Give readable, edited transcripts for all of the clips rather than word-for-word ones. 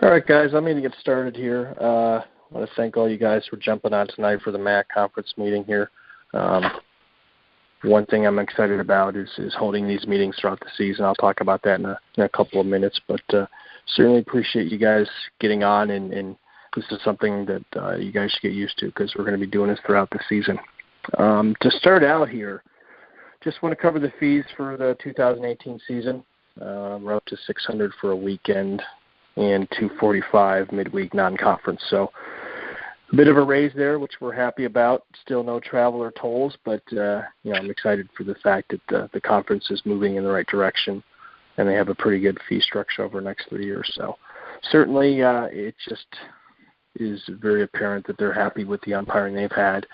All right, guys, I'm going to get started here. I want to thank all you guys for jumping on tonight for the MAAc conference meeting here. One thing I'm excited about is holding these meetings throughout the season. I'll talk about that in a couple of minutes, but certainly appreciate you guys getting on, and this is something that you guys should get used to because we're going to be doing this throughout the season. To start out here, just want to cover the fees for the 2018 season. We're up to $600 for a weekend and $245 midweek non-conference. So a bit of a raise there, which we're happy about. Still no travel or tolls, but I'm excited for the fact that the conference is moving in the right direction, and they have a pretty good fee structure over the next 3 years. So certainly it just is very apparent that they're happy with the umpiring they've had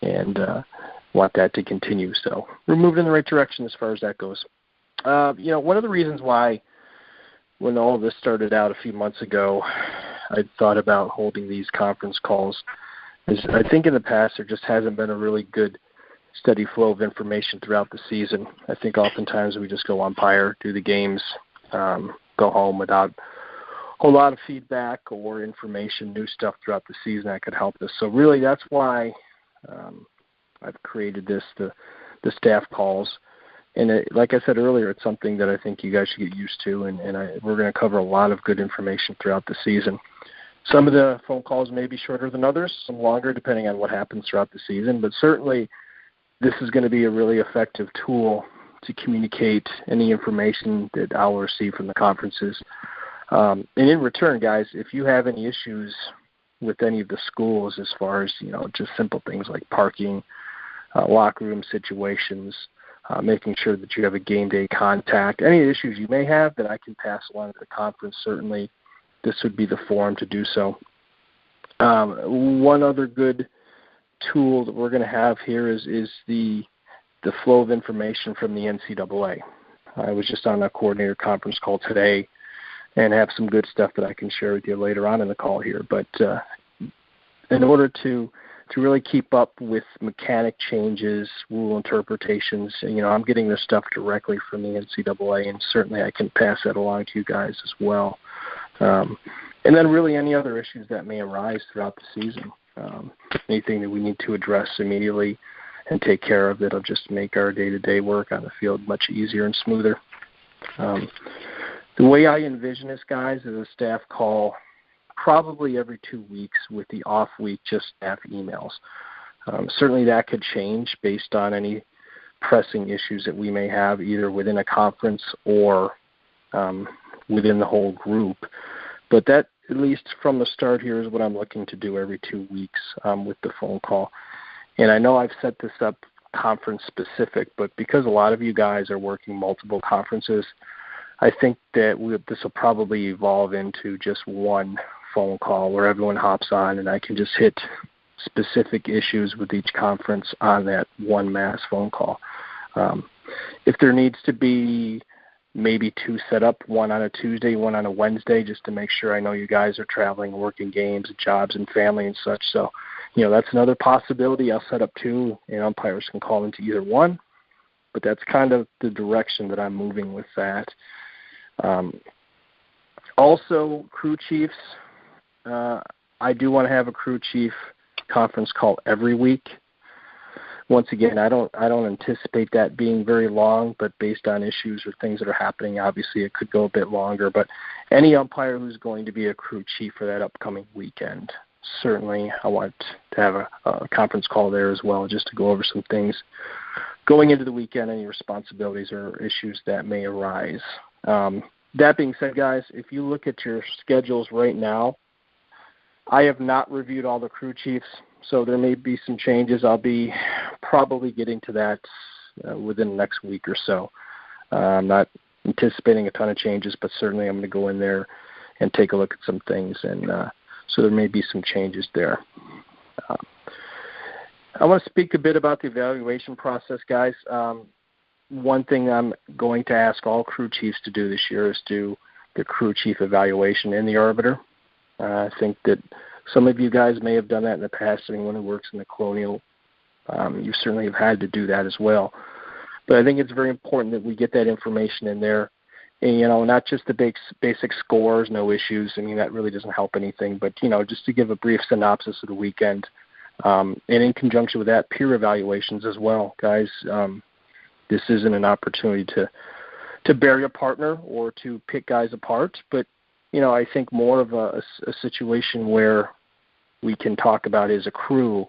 and want that to continue. So we're moving in the right direction as far as that goes. One of the reasons why when all of this started out a few months ago, I thought about holding these conference calls is I think in the past there just hasn't been a really good steady flow of information throughout the season. I think oftentimes we just go umpire, do the games, go home without a whole lot of feedback or information, new stuff throughout the season that could help us. So really that's why I've created the staff calls. And like I said earlier, it's something that I think you guys should get used to, and we're going to cover a lot of good information throughout the season. Some of the phone calls may be shorter than others, some longer, depending on what happens throughout the season. But certainly this is going to be a really effective tool to communicate any information that I'll receive from the conferences. And in return, guys, if you have any issues with any of the schools as far as, just simple things like parking, locker room situations, making sure that you have a game day contact, any issues you may have that I can pass along to the conference, certainly this would be the forum to do so. One other good tool that we're going to have here is the flow of information from the NCAA. I was just on a coordinator conference call today and have some good stuff that I can share with you later on in the call here. But in order to really keep up with mechanic changes, rule interpretations, I'm getting this stuff directly from the NCAA, and certainly I can pass that along to you guys as well. And then really any other issues that may arise throughout the season, anything that we need to address immediately and take care of that'll just make our day-to-day work on the field much easier and smoother. The way I envision this, guys, is a staff call probably every 2 weeks with the off week, just staff emails. Certainly that could change based on any pressing issues that we may have either within a conference or within the whole group. But that, at least from the start here, is what I'm looking to do every 2 weeks with the phone call. And I know I've set this up conference specific, but because a lot of you guys are working multiple conferences, I think that this will probably evolve into just one phone call where everyone hops on and I can just hit specific issues with each conference on that one mass phone call. If there needs to be maybe two set up, one on a Tuesday, one on a Wednesday, just to make sure I know you guys are traveling, working games, jobs, and family and such. So, that's another possibility. I'll set up two, and umpires can call into either one. But that's kind of the direction that I'm moving with that. Also, crew chiefs. I do want to have a crew chief conference call every week. Once again, I don't anticipate that being very long, but based on issues or things that are happening, obviously it could go a bit longer. But any umpire who's going to be a crew chief for that upcoming weekend, certainly I want to have a conference call there as well, just to go over some things going into the weekend, any responsibilities or issues that may arise. That being said, guys, if you look at your schedules right now, I have not reviewed all the crew chiefs, so there may be some changes. I'll be probably getting to that within the next week or so. I'm not anticipating a ton of changes, but certainly I'm going to go in there and take a look at some things, and so there may be some changes there. I want to speak a bit about the evaluation process, guys. One thing I'm going to ask all crew chiefs to do this year is do the crew chief evaluation in the arbiter. I think that some of you guys may have done that in the past. Anyone who works in the Colonial, you certainly have had to do that as well. But I think it's very important that we get that information in there And, not just the basic scores, no issues. I mean, that really doesn't help anything. But, just to give a brief synopsis of the weekend. And in conjunction with that, peer evaluations as well. Guys, this isn't an opportunity to bury a partner or to pick guys apart. But, I think more of a situation where we can talk about as a crew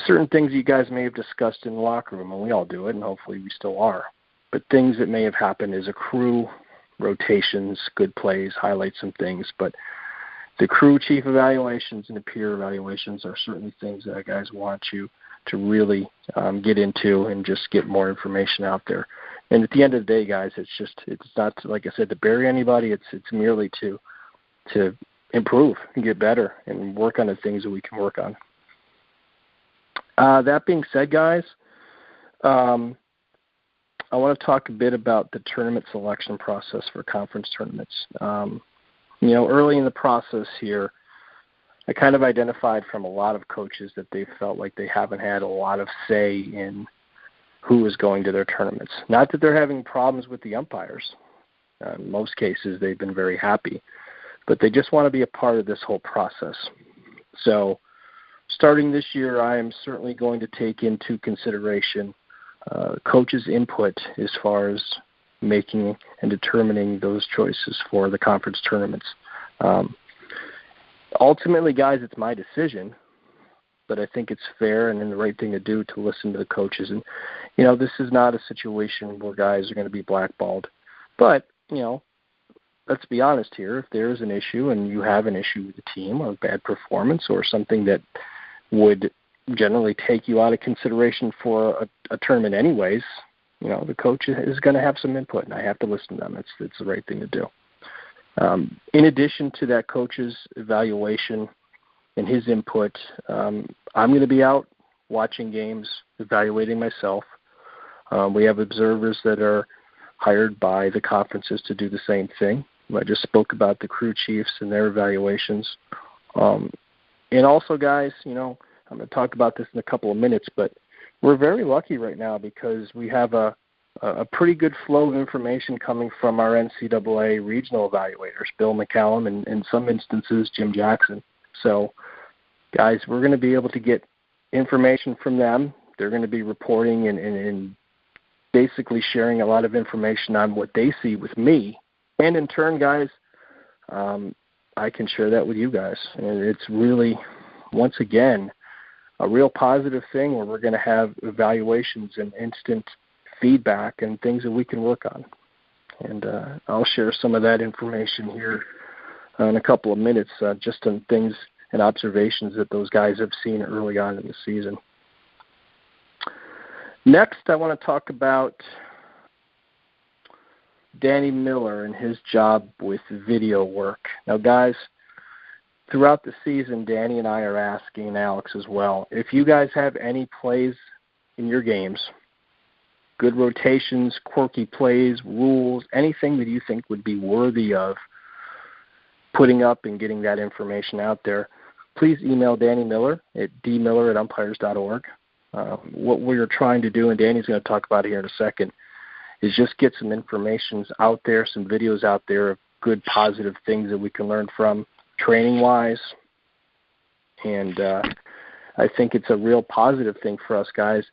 certain things you guys may have discussed in the locker room, and we all do it, and hopefully we still are. But things that may have happened as a crew, rotations, good plays, highlight some things. But the crew chief evaluations and the peer evaluations are certainly things that guys want you to really get into and just get more information out there. And at the end of the day, guys, it's not, like I said, to bury anybody. It's merely to improve and get better and work on the things that we can work on. That being said, guys, I want to talk a bit about the tournament selection process for conference tournaments. Early in the process here, I kind of identified from a lot of coaches that they felt like they haven't had a lot of say in who is going to their tournaments. Not that they're having problems with the umpires. In most cases, they've been very happy. But they just want to be a part of this whole process. So starting this year, I am certainly going to take into consideration coaches' input as far as making and determining those choices for the conference tournaments. Ultimately, guys, it's my decision, but I think it's fair and the right thing to do to listen to the coaches. And, this is not a situation where guys are going to be blackballed. But, let's be honest here. If there is an issue and you have an issue with the team or bad performance or something that would generally take you out of consideration for a tournament anyways, the coach is going to have some input, and I have to listen to them. It's the right thing to do. In addition to that coach's evaluation and his input, I'm going to be out watching games, evaluating myself. We have observers that are hired by the conferences to do the same thing. I just spoke about the crew chiefs and their evaluations. And also, guys, I'm going to talk about this in a couple of minutes, but we're very lucky right now because we have a pretty good flow of information coming from our NCAA regional evaluators, Bill McCallum, and in some instances, Jim Jackson. So, guys, we're going to be able to get information from them. They're going to be reporting and basically sharing a lot of information on what they see with me. And in turn, guys, I can share that with you guys. And it's really, once again, a real positive thing where we're going to have evaluations and instant feedback and things that we can work on. And I'll share some of that information here in a couple of minutes, just on things and observations that those guys have seen early on in the season. Next, I want to talk about Danny Miller and his job with video work. Now, guys, throughout the season, Danny and I are asking, and Alex as well, if you guys have any plays in your games, good rotations, quirky plays, rules, anything that you think would be worthy of putting up and getting that information out there, please email Danny Miller at dmiller@umpires.org. What we're trying to do, and Danny's going to talk about it here in a second, is just get some information out there, some videos out there of good, positive things that we can learn from training-wise. And I think it's a real positive thing for us guys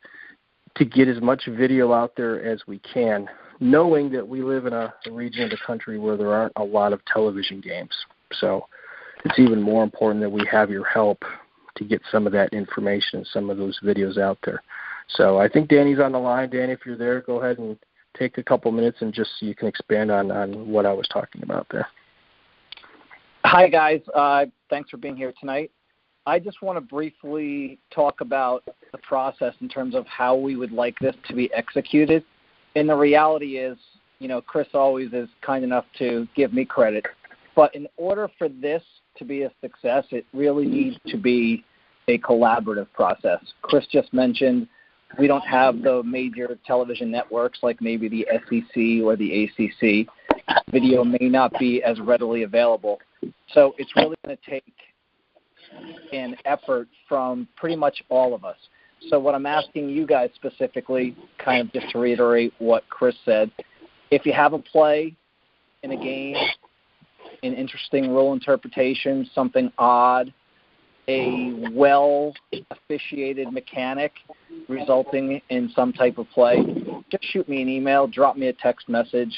to get as much video out there as we can, knowing that we live in a region of the country where there aren't a lot of television games. So it's even more important that we have your help to get some of that information, some of those videos out there. So I think Danny's on the line. Danny, if you're there, go ahead and take a couple minutes and just so you can expand on what I was talking about there. Hi, guys. Thanks for being here tonight. I just want to briefly talk about the process in terms of how we would like this to be executed. And the reality is, Chris always is kind enough to give me credit. But in order for this to be a success, it really needs to be a collaborative process. Chris just mentioned we don't have the major television networks like maybe the SEC or the ACC. Video may not be as readily available. So it's really going to take an effort from pretty much all of us. So what I'm asking you guys specifically, kind of just to reiterate what Chris said, if you have a play in a game, an interesting rule interpretation, something odd, a well-officiated mechanic resulting in some type of play, just shoot me an email, drop me a text message,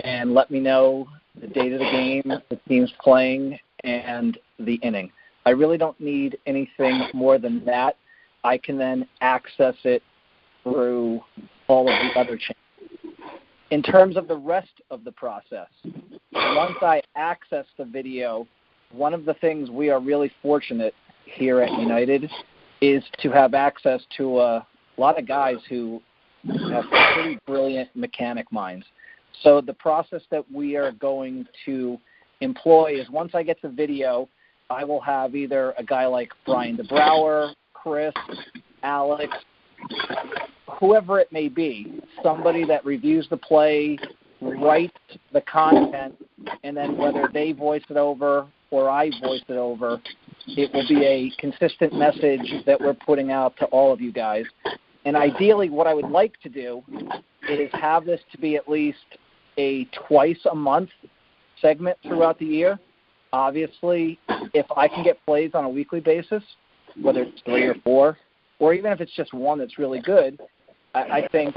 and let me know the date of the game, the team's playing, and the inning. I really don't need anything more than that. I can then access it through all of the other channels. In terms of the rest of the process, once I access the video, one of the things we are really fortunate here at United is to have access to a lot of guys who have pretty brilliant mechanic minds. So the process that we are going to employ is once I get the video, I will have either a guy like Brian DeBrouwer, Chris, Alex, whoever it may be, somebody that reviews the play, writes the content, and then whether they voice it over or I voice it over, it will be a consistent message that we're putting out to all of you guys. And ideally, what I would like to do is have this to be at least a twice-a-month segment throughout the year. Obviously, if I can get plays on a weekly basis, whether it's 3 or 4, or even if it's just one that's really good, I think,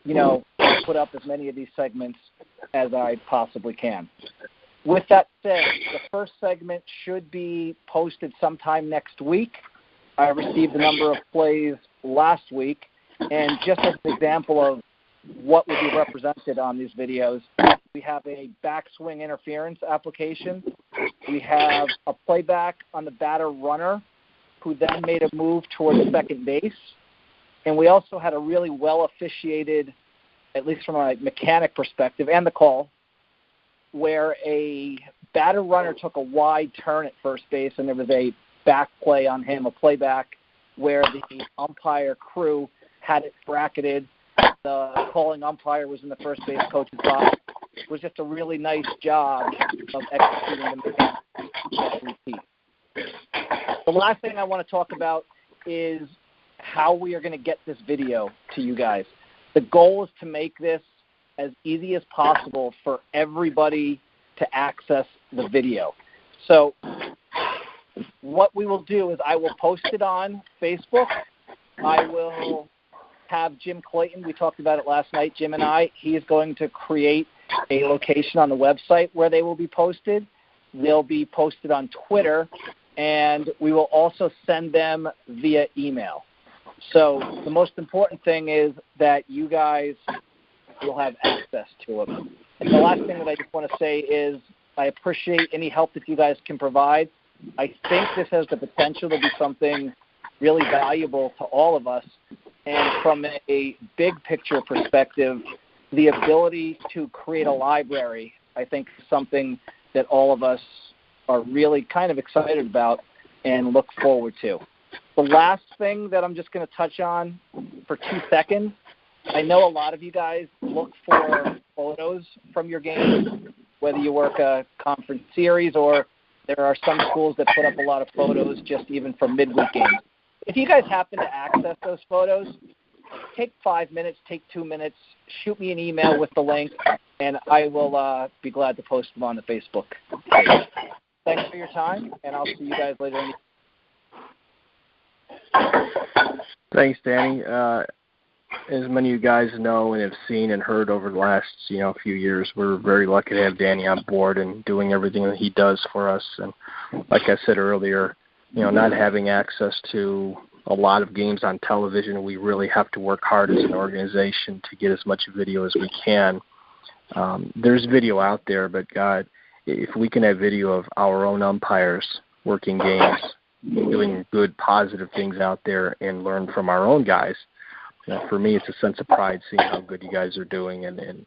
I'll put up as many of these segments as I possibly can. With that said, the first segment should be posted sometime next week. I received a number of plays last week, and just as an example of what will be represented on these videos, we have a backswing interference application. We have a playback on the batter runner who then made a move towards second base. And we also had a really well-officiated, at least from a mechanic perspective and the call, where a batter runner took a wide turn at first base, and there was a back play on him, a playback, where the umpire crew had it bracketed. The calling umpire was in the first base coach's box. It was just a really nice job of executing the mechanics repeat. The last thing I want to talk about is how we are going to get this video to you guys. The goal is to make this as easy as possible for everybody to access the video. So what we will do is I will post it on Facebook. I will have Jim Clayton, we talked about it last night, Jim and I, he is going to create a location on the website where they will be posted. They'll be posted on Twitter, and we will also send them via email. So the most important thing is that you guys will have access to them. And the last thing that I just want to say is I appreciate any help that you guys can provide. I think this has the potential to be something really valuable to all of us. And from a big picture perspective, the ability to create a library, I think, is something that all of us are really kind of excited about and look forward to. The last thing that I'm just going to touch on for 2 seconds, I know a lot of you guys look for photos from your games, whether you work a conference series or there are some schools that put up a lot of photos just even from midweek games. If you guys happen to access those photos, take 5 minutes, take 2 minutes, shoot me an email with the link, and I will be glad to post them on the Facebook page. Thanks for your time, and I'll see you guys later in the Thanks, Danny. As many of you guys know and have seen and heard over the last few years, we're very lucky to have Danny on board and doing everything that he does for us. And like I said earlier, not having access to a lot of games on television, we really have to work hard as an organization to get as much video as we can. There's video out there, but God, if we can have video of our own umpires working games, doing good, positive things out there and learn from our own guys, for me, it's a sense of pride seeing how good you guys are doing and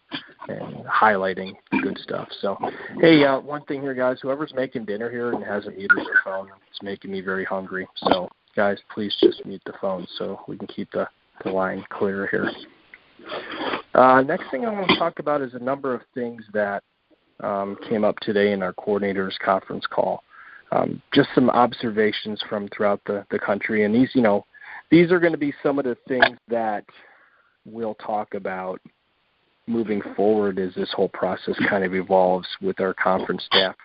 highlighting the good stuff. So, hey, one thing here, guys, whoever's making dinner here and hasn't muted their phone, it's making me very hungry. So, guys, please just mute the phone so we can keep the line clear here. Next thing I want to talk about is a number of things that came up today in our coordinators conference call. Just some observations from throughout the country. And these are going to be some of the things that we'll talk about moving forward as this whole process kind of evolves with our conference staff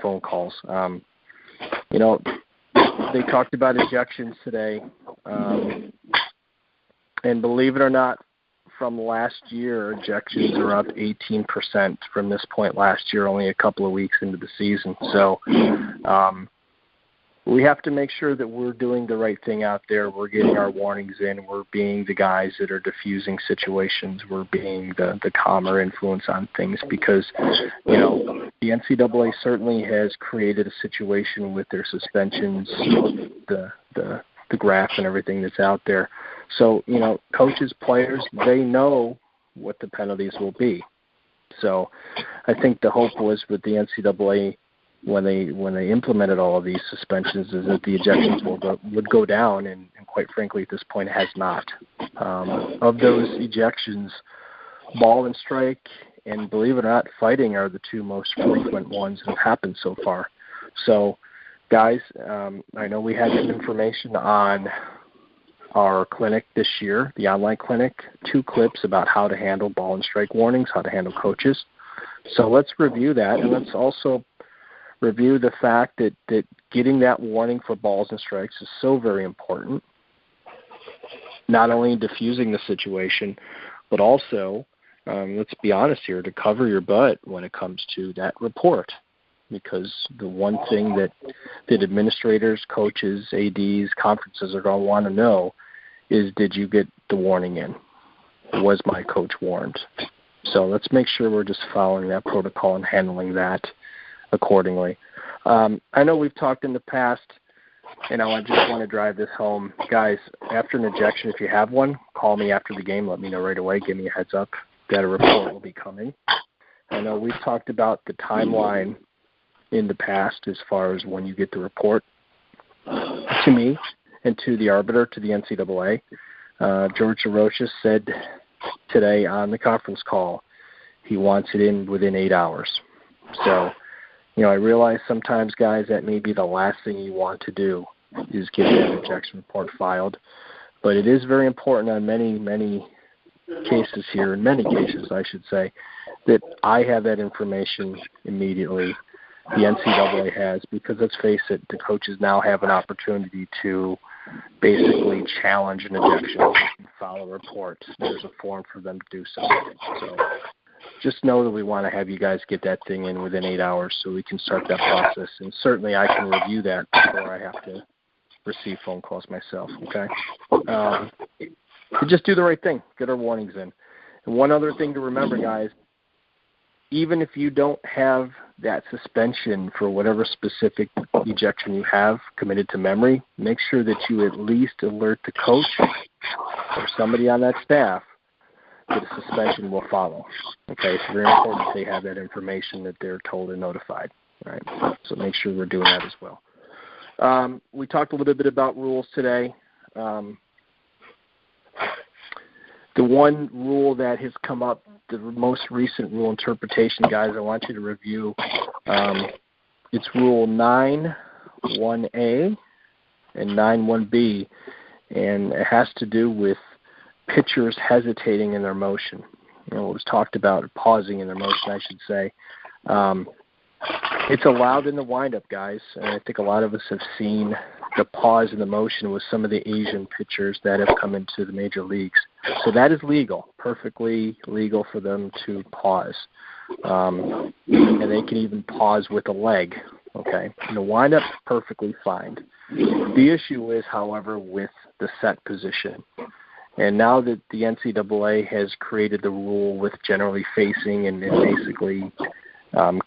phone calls. They talked about ejections today, and believe it or not, from last year, ejections are up 18% from this point last year, only a couple of weeks into the season. So we have to make sure that we're doing the right thing out there. We're getting our warnings in. We're being the guys that are diffusing situations. We're being the calmer influence on things because, the NCAA certainly has created a situation with their suspensions, the graph and everything that's out there. So, coaches, players, they know what the penalties will be. So I think the hope was with the NCAA when they implemented all of these suspensions is that the ejections would go down, and quite frankly at this point it has not. Of those ejections, ball and strike and, believe it or not, fighting are the two most frequent ones that have happened so far. So, guys, I know we had some information on our clinic this year, the online clinic, 2 clips about how to handle ball and strike warnings, how to handle coaches. So let's review that, and let's also review the fact that getting that warning for balls and strikes is so very important, not only in diffusing the situation, but also, let's be honest here, to cover your butt when it comes to that report. Because the one thing that administrators, coaches, ADs, conferences are going to want to know is, did you get the warning in? Was my coach warned? So let's make sure we're just following that protocol and handling that accordingly. I know we've talked in the past, and I just want to drive this home. Guys, after an ejection, if you have one, call me after the game. Let me know right away. Give me a heads up that a report will be coming. I know we've talked about the timeline in the past as far as when you get the report to me and to the arbiter, to the NCAA. George Arocha said today on the conference call he wants it in within 8 hours. So, I realize sometimes, guys, that may be the last thing you want to do is get that ejection report filed. But it is very important on many, many cases here, in many cases, I should say, that I have that information immediately. The NCAA has, because let's face it, the coaches now have an opportunity to basically challenge an ejection and file a report. There's a form for them to do so. So just know that we want to have you guys get that thing in within 8 hours so we can start that process. And certainly I can review that before I have to receive phone calls myself, okay? Just do the right thing. Get our warnings in. And one other thing to remember, guys, even if you don't have that suspension for whatever specific ejection you have committed to memory, make sure that you at least alert the coach or somebody on that staff that a suspension will follow. Okay, it's very important that they have that information, that they're told and notified. Right? So make sure we're doing that as well. We talked a little bit about rules today. The one rule that has come up, the most recent rule interpretation, guys, I want you to review. It's Rule 9.1a and 9.1b, and it has to do with pitchers hesitating in their motion. It was talked about pausing in their motion, I should say. It's allowed in the windup, guys, and I think a lot of us have seen the pause in the motion with some of the Asian pitchers that have come into the major leagues. So that is legal, perfectly legal for them to pause. And they can even pause with a leg, okay? In the windup, perfectly fine. The issue is, however, with the set position. And now that the NCAA has created the rule with generally facing and basically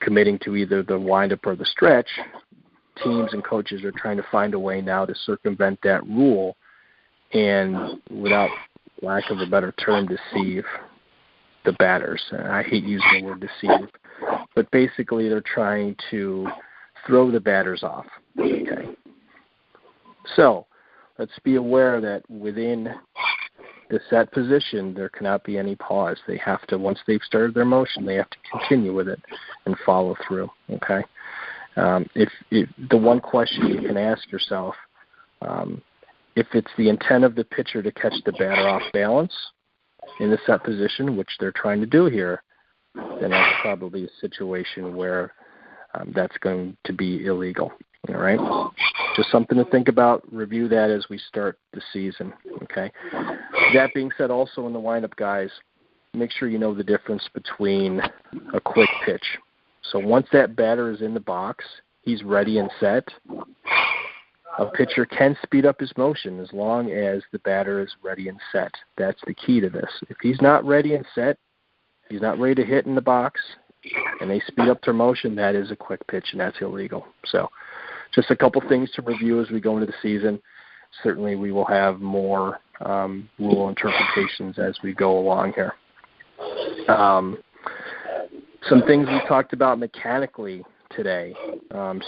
committing to either the windup or the stretch, teams and coaches are trying to find a way now to circumvent that rule and, without lack of a better term, deceive the batters. And I hate using the word deceive, but basically they're trying to throw the batters off. Okay. So let's be aware that within the set position, there cannot be any pause. They have to, once they've started their motion, they have to continue with it and follow through. Okay. If the one question you can ask yourself, if it's the intent of the pitcher to catch the batter off balance, in the set position, which they're trying to do here, then that's probably a situation where that's going to be illegal. All right? Just something to think about. Review that as we start the season, okay? That being said, also in the windup, guys, make sure you know the difference between a quick pitch. So once that batter is in the box, he's ready and set, a pitcher can speed up his motion as long as the batter is ready and set. That's the key to this. If he's not ready and set, he's not ready to hit in the box, and they speed up their motion, that is a quick pitch, and that's illegal. So just a couple things to review as we go into the season. Certainly we will have more rule interpretations as we go along here. Some things we talked about mechanically today.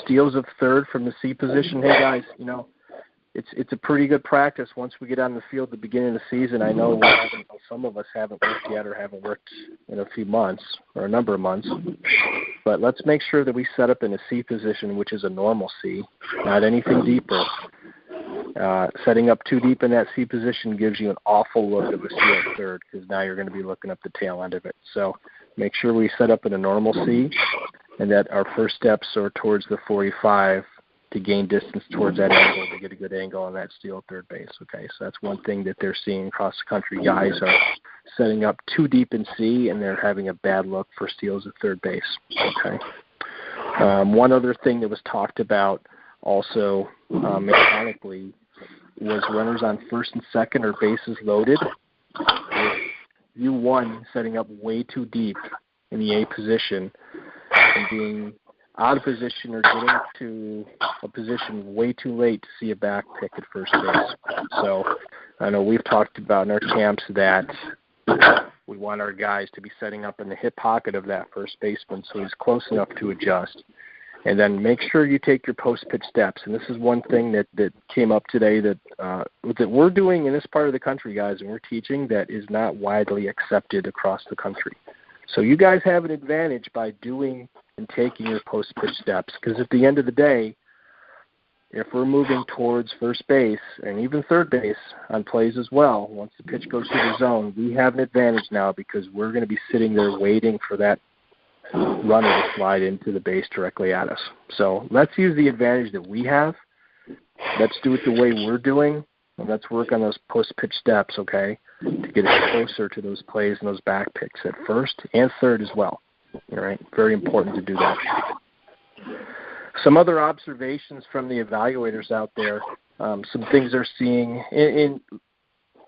Steals of third from the C position. Hey, guys, it's a pretty good practice once we get on the field at the beginning of the season. I know some of us haven't worked yet or haven't worked in a few months or a number of months. But let's make sure that we set up in a C position, which is a normal C, not anything deeper. Setting up too deep in that C position gives you an awful look of a steal at third because now you're going to be looking up the tail end of it. So make sure we set up in a normal C and that our first steps are towards the 45 to gain distance towards that angle to get a good angle on that steal at third base. Okay, so that's one thing that they're seeing across the country. Guys are setting up too deep in C, and they're having a bad look for steals at third base. Okay. One other thing that was talked about also mechanically was runners on first and second or bases loaded. You one setting up way too deep in the A position and being out of position or getting to a position way too late to see a back pick at first base. So I know we've talked about in our camps that we want our guys to be setting up in the hip pocket of that first baseman so he's close enough to adjust. And then make sure you take your post-pitch steps. And this is one thing that came up today that we're doing in this part of the country, guys, and we're teaching that is not widely accepted across the country. So you guys have an advantage by doing and taking your post-pitch steps because at the end of the day, if we're moving towards first base and even third base on plays as well, once the pitch goes through the zone, we have an advantage now because we're going to be sitting there waiting for that runner to slide into the base directly at us. So let's use the advantage that we have. Let's do it the way we're doing, and let's work on those post-pitch steps, okay, to get us closer to those plays and those back picks at first and third as well. All right, very important to do that. Some other observations from the evaluators out there, some things they're seeing.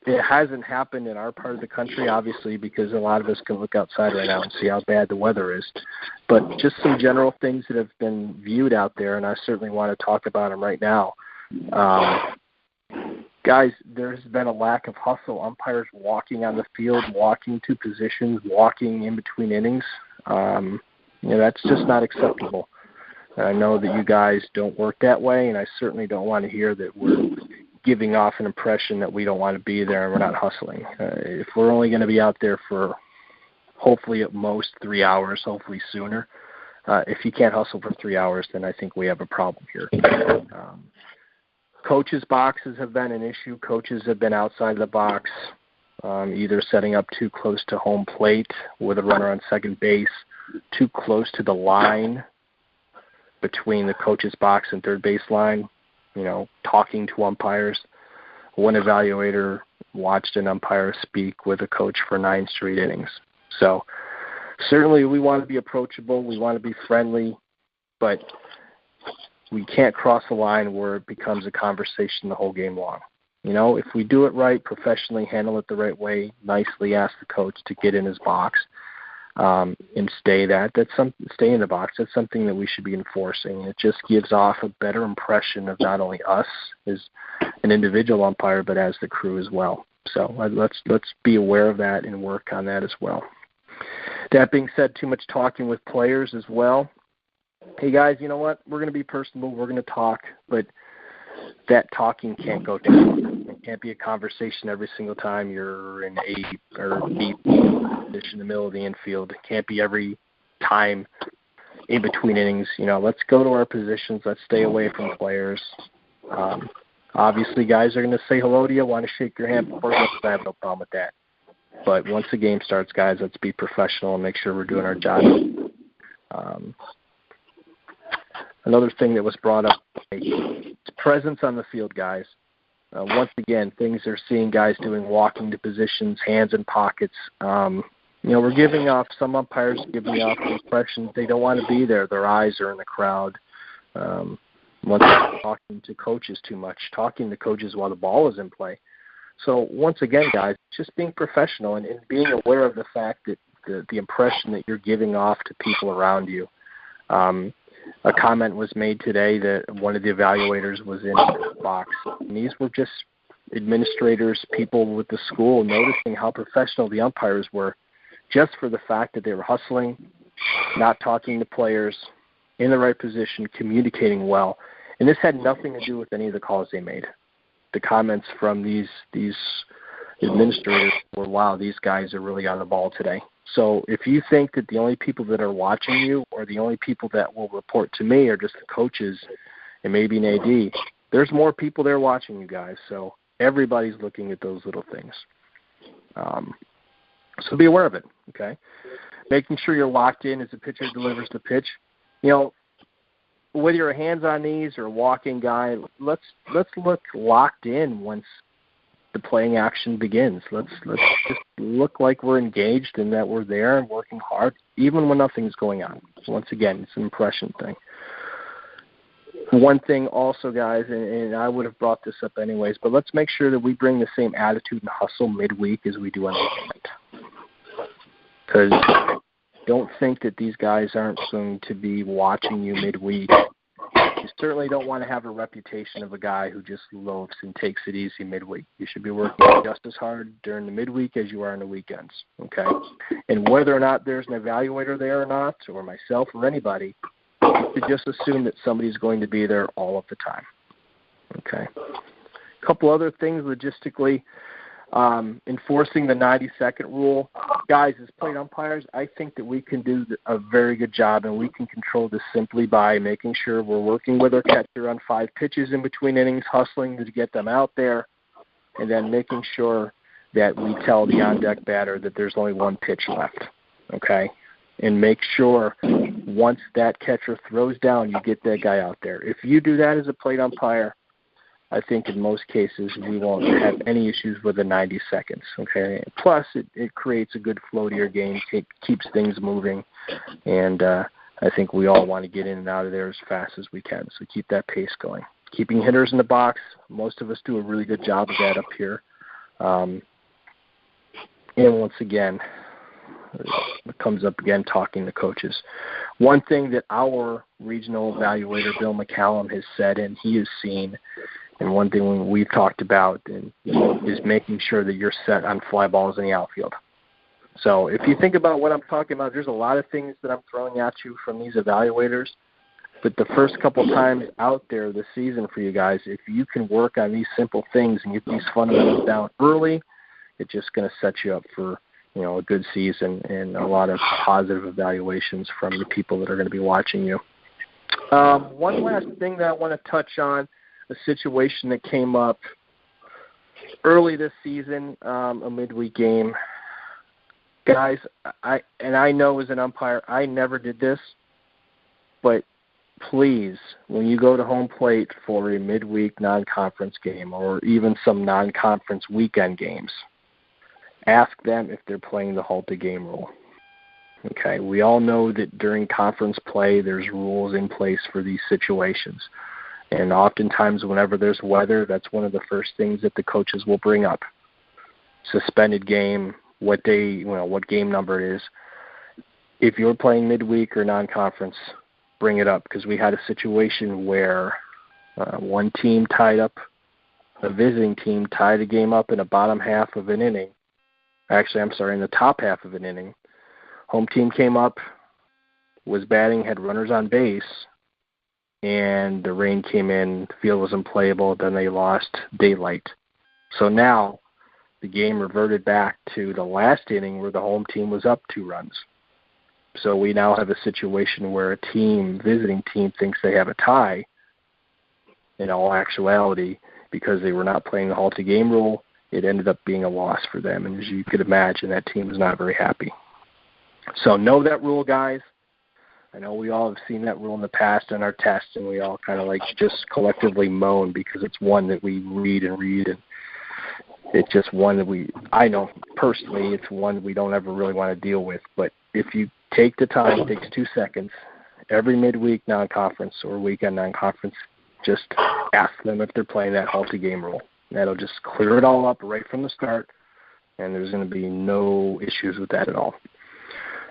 It hasn't happened in our part of the country, obviously, because a lot of us can look outside right now and see how bad the weather is. But just some general things that have been viewed out there, and I certainly want to talk about them right now. Guys, there's been a lack of hustle. Umpires walking on the field, walking to positions, walking in between innings. That's just not acceptable. I know that you guys don't work that way, and I certainly don't want to hear that we're giving off an impression that we don't want to be there and we're not hustling. If we're only going to be out there for hopefully at most 3 hours, hopefully sooner, if you can't hustle for 3 hours, then I think we have a problem here. Coaches' boxes have been an issue. Coaches have been outside the box, either setting up too close to home plate with a runner on second base, too close to the line between the coach's box and third base line, talking to umpires. One evaluator watched an umpire speak with a coach for 9 straight innings. So certainly we want to be approachable. We want to be friendly, but we can't cross the line where it becomes a conversation the whole game long. If we do it right, professionally, handle it the right way, nicely ask the coach to get in his box and stay in the box. That's something that we should be enforcing. It just gives off a better impression of not only us as an individual umpire, but as the crew as well. So let's be aware of that and work on that as well. That being said, too much talking with players as well. Hey guys, you know what? We're going to be personable. We're going to talk, but that talking can't go too long. It can't be a conversation every single time you're in A or B position in the middle of the infield. It can't be every time in between innings. Let's go to our positions. Let's stay away from players. Obviously, guys are going to say hello to you, want to shake your hand before you. I have no problem with that. But once the game starts, guys, let's be professional and make sure we're doing our job. Another thing that was brought up, presence on the field, guys. Once again, things they're seeing guys doing, walking to positions, hands in pockets. We're giving off, some umpires giving off the impression they don't want to be there. Their eyes are in the crowd. Once again, talking to coaches too much, talking to coaches while the ball is in play. So once again, guys, just being professional and being aware of the fact that the impression that you're giving off to people around you. A comment was made today that one of the evaluators was in the box. And these were just administrators, people with the school, noticing how professional the umpires were just for the fact that they were hustling, not talking to players, in the right position, communicating well. And this had nothing to do with any of the calls they made. The comments from these administrators were, wow, these guys are really on the ball today. So if you think that the only people that are watching you or the only people that will report to me are just the coaches and maybe an AD, there's more people there watching you guys. So everybody's looking at those little things. So be aware of it, okay? Making sure you're locked in as the pitcher delivers the pitch. Whether you're a hands-on knees or a walking guy, let's look locked in once the playing action begins. Let's just look like we're engaged and that we're there and working hard, even when nothing's going on. Once again, it's an impression thing. One thing also, guys, and I would have brought this up anyways, but let's make sure that we bring the same attitude and hustle midweek as we do on the weekend. Because don't think that these guys aren't going to be watching you midweek. You certainly don't want to have a reputation of a guy who just loafs and takes it easy midweek. You should be working just as hard during the midweek as you are on the weekends, okay? And whether or not there's an evaluator there or not, or myself or anybody, you should just assume that somebody's going to be there all of the time, okay? A couple other things logistically. Enforcing the 90-second rule. Guys, as plate umpires, I think that we can do a very good job, and we can control this simply by making sure we're working with our catcher on 5 pitches in between innings, hustling to get them out there, and then making sure that we tell the on-deck batter that there's only 1 pitch left, okay? And make sure once that catcher throws down, you get that guy out there. If you do that as a plate umpire, I think in most cases we won't have any issues with the 90 seconds, okay? Plus, it creates a good flow to your game, keeps things moving, and I think we all want to get in and out of there as fast as we can, so keep that pace going. Keeping hitters in the box, most of us do a really good job of that up here. And once again, it comes up again talking to coaches. One thing that our regional evaluator, Bill McCallum, has said and he has seen, and one thing we've talked about is making sure that you're set on fly balls in the outfield. So if you think about what I'm talking about, there's a lot of things that I'm throwing at you from these evaluators. But the first couple times out there this season for you guys, if you can work on these simple things and get these fundamentals down early, it's just going to set you up for a good season and a lot of positive evaluations from the people that are going to be watching you. One last thing that I want to touch on, a situation that came up early this season, a midweek game. Guys, I know as an umpire, I never did this, but please, when you go to home plate for a midweek non-conference game or even some non-conference weekend games, ask them if they're playing the halt-to game rule. Okay, we all know that during conference play, there's rules in place for these situations. And oftentimes whenever there's weather, that's one of the first things that the coaches will bring up. Suspended game, what day, what game number it is. If you're playing midweek or non-conference, bring it up, because we had a situation where one team tied up, a visiting team tied a game up in the bottom half of an inning. Actually, I'm sorry, in the top half of an inning. Home team came up, was batting, had runners on base, and the rain came in, the field was unplayable, then they lost daylight. So now the game reverted back to the last inning where the home team was up 2 runs. So we now have a situation where a visiting team thinks they have a tie. In all actuality, because they were not playing the halt-to-game rule, it ended up being a loss for them. And as you could imagine, that team was not very happy. So know that rule, guys. I know we all have seen that rule in the past in our tests, and we all kind of like just collectively moan because it's one that we read, and it's just one that I know personally, it's one we don't ever really want to deal with. But if you take the time, it takes 2 seconds, every midweek non-conference or weekend non-conference, just ask them if they're playing that halty game rule. That'll just clear it all up right from the start, and there's going to be no issues with that at all.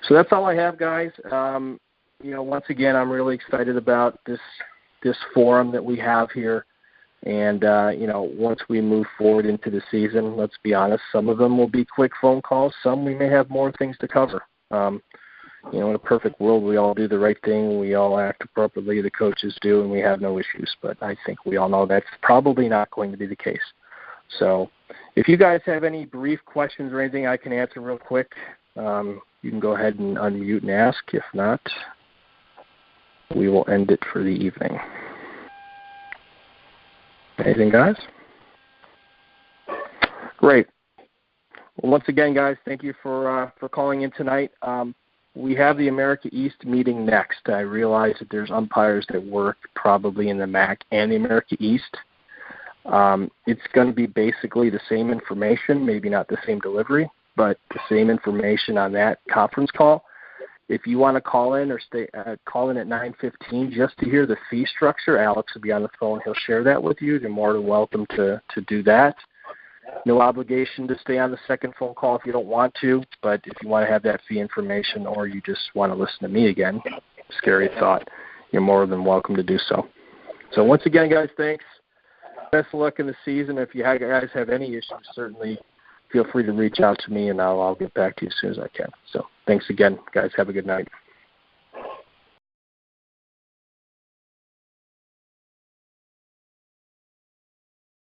So that's all I have, guys. Once again, I'm really excited about this forum that we have here. And, once we move forward into the season, let's be honest, some of them will be quick phone calls. Some we may have more things to cover. In a perfect world, we all do the right thing. We all act appropriately. The coaches do, and we have no issues. But I think we all know that's probably not going to be the case. So if you guys have any brief questions or anything I can answer real quick, you can go ahead and unmute and ask. If not, we will end it for the evening. Anything, guys? Great. Well, once again, guys, thank you for calling in tonight. We have the America East meeting next. I realize that there's umpires that work probably in the MAAc and the America East. It's going to be basically the same information, maybe not the same delivery, but the same information on that conference call. If you want to call in or call in at 9:15 just to hear the fee structure, Alex will be on the phone. He'll share that with you. You're more than welcome to do that. No obligation to stay on the second phone call if you don't want to, but if you want to have that fee information or you just want to listen to me again, scary thought, you're more than welcome to do so. So once again, guys, thanks. Best of luck in the season. If you guys have any issues, certainly feel free to reach out to me, and I'll get back to you as soon as I can. So thanks again, guys. Have a good night.